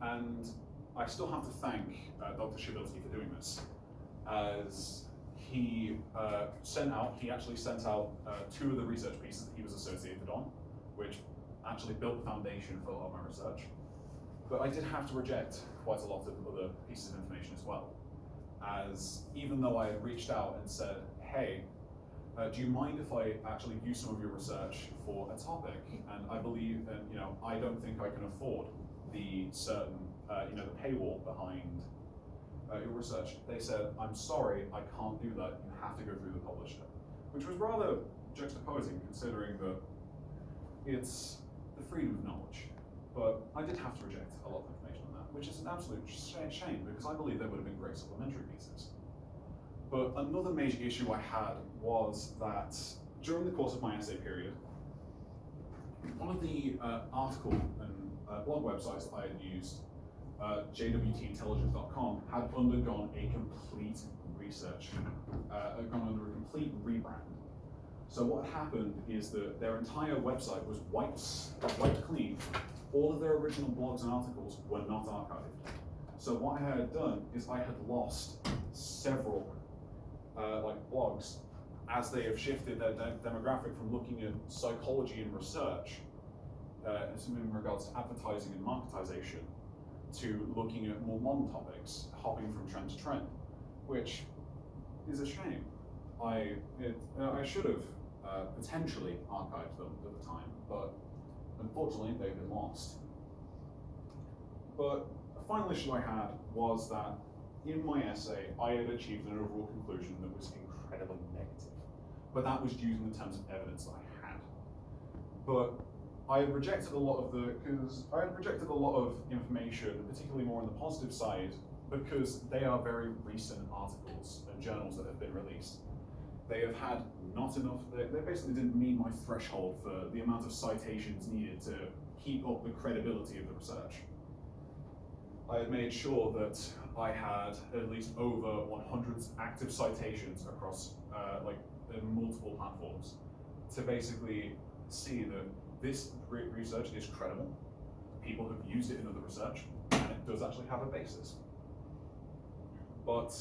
And I still have to thank Dr. Shibilsky for doing this, as he actually sent out 2 of the research pieces that he was associated on, which actually built the foundation for a lot of my research. But I did have to reject quite a lot of other pieces of information as well, as even though I had reached out and said, hey, do you mind if I actually use some of your research for a topic? And I believe, and I don't think I can afford the certain, the paywall behind your research. They said, I'm sorry, I can't do that. You have to go through the publisher, which was rather juxtaposing, considering that it's the freedom of knowledge. But I did have to reject a lot of information on that, which is an absolute shame, because I believe there would have been great supplementary pieces. But another major issue I had was that during the course of my essay period, one of the article and blog websites that I had used, jwtintelligence.com, had undergone a complete research, had gone under a complete rebrand. So what happened is that their entire website was wiped clean. All of their original blogs and articles were not archived. So what I had done is I had lost several blogs as they have shifted their demographic from looking at psychology and research, in regards to advertising and marketization, to looking at more modern topics, hopping from trend to trend, which is a shame. I should have potentially archived them at the time, but unfortunately they've been lost. But the final issue I had was that in my essay, I had achieved an overall conclusion that was incredibly negative. But that was using the terms of evidence that I had. But I had rejected a lot of information, particularly more on the positive side, because they are very recent articles and journals that have been released. They have had not enough, they basically didn't meet my threshold for the amount of citations needed to keep up the credibility of the research. I had made sure that I had at least over 100 active citations across multiple platforms to basically see that this research is credible, people have used it in other research, and it does actually have a basis. But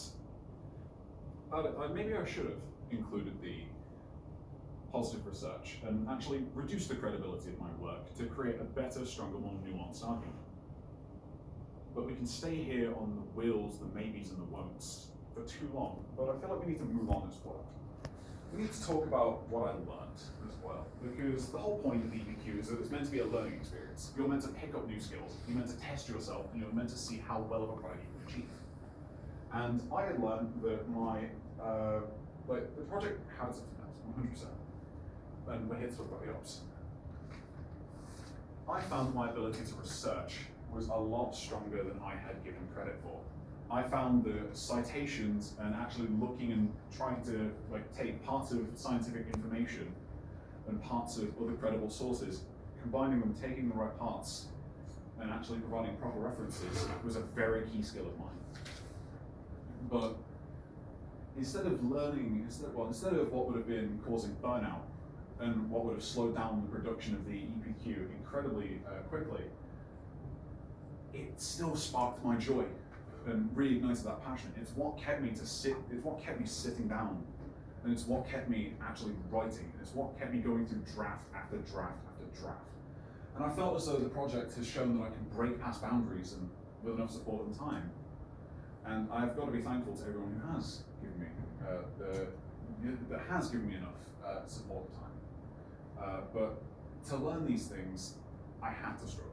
maybe I should have included the positive research and actually reduced the credibility of my work to create a better, stronger, more nuanced argument. But we can stay here on the wills, the maybes, and the won'ts for too long. But I feel like we need to move on as well. We need to talk about what I learned as well, because the whole point of the EPQ is that it's meant to be a learning experience. You're meant to pick up new skills, you're meant to test yourself, and you're meant to see how well of a product you can achieve. And I had learned that the project had its ups and 100%. And we're here to talk about the ops. I found my ability to research was a lot stronger than I had given credit for. I found the citations and actually looking and trying to take parts of scientific information and parts of other credible sources, combining them, taking the right parts, and actually providing proper references was a very key skill of mine. But instead of what would have been causing burnout and what would have slowed down the production of the EPQ incredibly quickly, it still sparked my joy and reignited that passion. It's what kept me sitting down, and it's what kept me actually writing. It's what kept me going through draft after draft after draft. And I felt as though the project has shown that I can break past boundaries and with enough support and time. And I've got to be thankful to everyone who has given me enough support and time. But to learn these things, I had to struggle.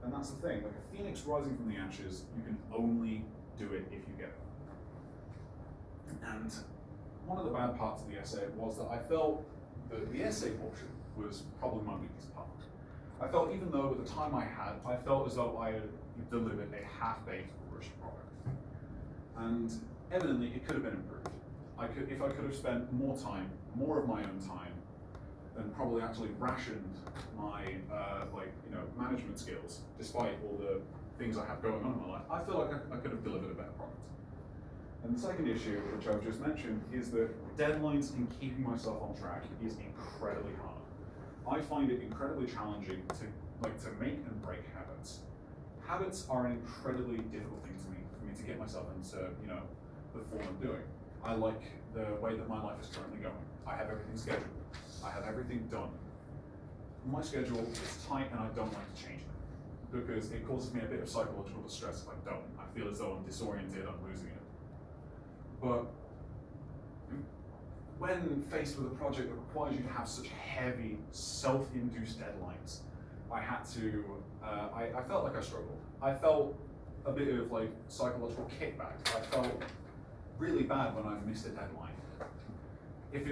And that's the thing, like a phoenix rising from the ashes, you can only do it if you get there. And one of the bad parts of the essay was that I felt that the essay portion was probably my weakest part. I felt, even though at the time I felt as though I had delivered a half-baked, rushed product. And evidently, it could have been improved. If I could have spent more of my own time, and probably actually rationed my management skills, despite all the things I have going on in my life, I feel like I could have delivered a better product. And the second issue, which I've just mentioned, is that deadlines and keeping myself on track is incredibly hard. I find it incredibly challenging to make and break habits. Habits are an incredibly difficult thing for me to get myself into, the form I'm doing. I like the way that my life is currently going. I have everything scheduled. I have everything done. My schedule is tight and I don't like to change it because it causes me a bit of psychological distress if I don't. I feel as though I'm disoriented, I'm losing it. But when faced with a project that requires you to have such heavy, self-induced deadlines, I felt like I struggled. I felt a bit of like psychological kickback. I felt really bad when I missed a deadline. Even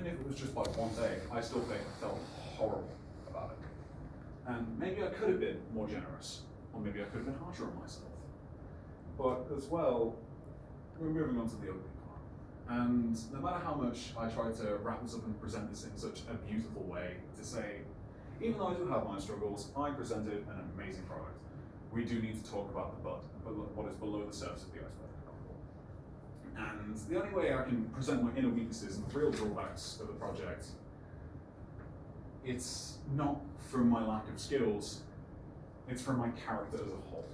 if it was just by one day, I still felt horrible about it. And maybe I could have been more generous, or maybe I could have been harsher on myself. But as well, we're moving on to the ugly part. And no matter how much I try to wrap this up and present this in such a beautiful way, to say, even though I do have my struggles, I presented an amazing product. We do need to talk about the bud, what is below the surface of the iceberg. And the only way I can present my inner weaknesses and the real drawbacks of the project, it's not from my lack of skills, it's from my character as a whole.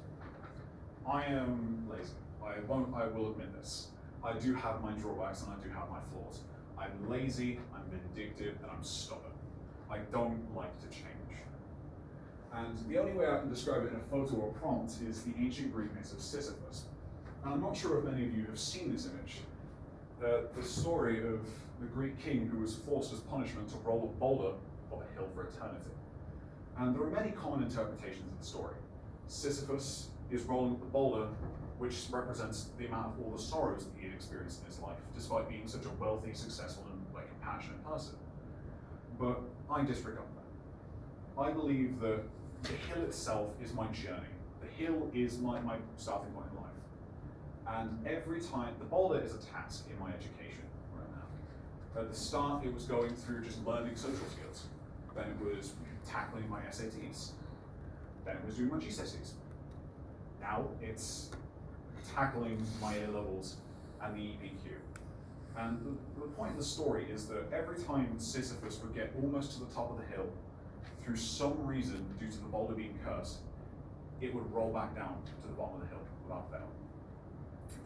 I am lazy. I will admit this. I do have my drawbacks and I do have my flaws. I'm lazy, I'm vindictive, and I'm stubborn. I don't like to change. And the only way I can describe it in a photo or prompt is the ancient Greek myth of Sisyphus. And I'm not sure if many of you have seen this image. The story of the Greek king who was forced as punishment to roll a boulder up a hill for eternity. And there are many common interpretations of the story. Sisyphus is rolling up the boulder, which represents the amount of all the sorrows that he had experienced in his life, despite being such a wealthy, successful, and compassionate person. But I disregard that. I believe that the hill itself is my journey. The hill is my starting point in life. And every time, the boulder is a task in my education right now. At the start, it was going through just learning social skills. Then it was tackling my SATs. Then it was doing my GCSEs. Now it's tackling my A levels and the EPQ. And the point of the story is that every time Sisyphus would get almost to the top of the hill, through some reason, due to the boulder being cursed, it would roll back down to the bottom of the hill without fail.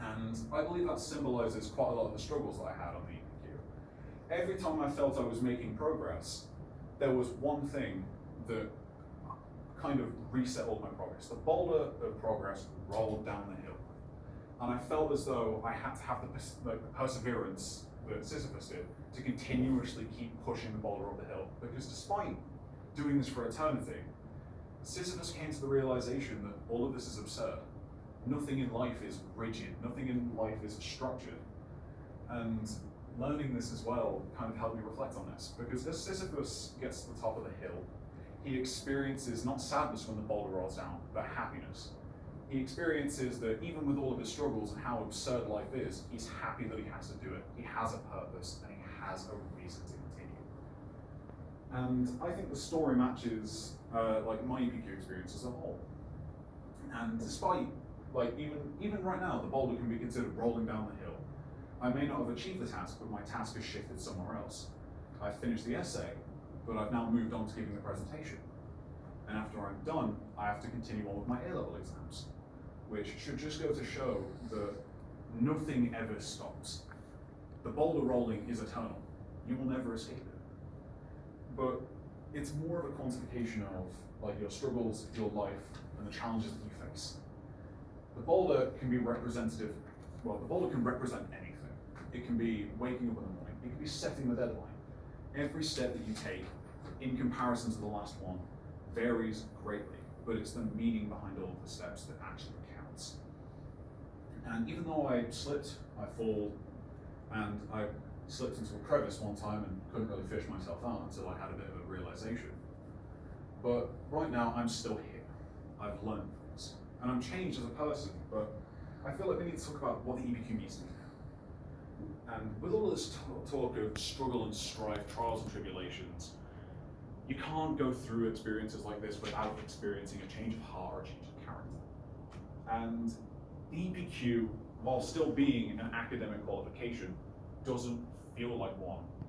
And I believe that symbolizes quite a lot of the struggles that I had on the EPQ. Every time I felt I was making progress, there was one thing that kind of reset all my progress. The boulder of progress rolled down the hill. And I felt as though I had to have the perseverance that Sisyphus did to continuously keep pushing the boulder up the hill. Because despite doing this for eternity, Sisyphus came to the realization that all of this is absurd. Nothing in life is rigid, nothing in life is structured. And learning this as well kind of helped me reflect on this. Because as Sisyphus gets to the top of the hill, he experiences not sadness when the boulder rolls down, but happiness. He experiences that even with all of his struggles and how absurd life is, he's happy that he has to do it. He has a purpose and he has a reason to continue. And I think the story matches my EPQ experience as a whole. And despite even right now, the boulder can be considered rolling down the hill. I may not have achieved the task, but my task has shifted somewhere else. I've finished the essay, but I've now moved on to giving the presentation. And after I'm done, I have to continue on with my A-level exams, which should just go to show that nothing ever stops. The boulder rolling is eternal. You will never escape it. But it's more of a quantification of your struggles, your life, and the challenges that you face. The boulder can be representative, the boulder can represent anything. It can be waking up in the morning, it can be setting the deadline. Every step that you take, in comparison to the last one, varies greatly, but it's the meaning behind all of the steps that actually counts. And even though I slipped, I fall, and I slipped into a crevice one time and couldn't really fish myself out until I had a bit of a realization. But right now, I'm still here. I've learned things, and I'm changed as a person, but I feel like we need to talk about what the EPQ means to me now. And with all this talk of struggle and strife, trials and tribulations, you can't go through experiences like this without experiencing a change of heart or a change of character. And the EPQ, while still being an academic qualification, doesn't feel like one.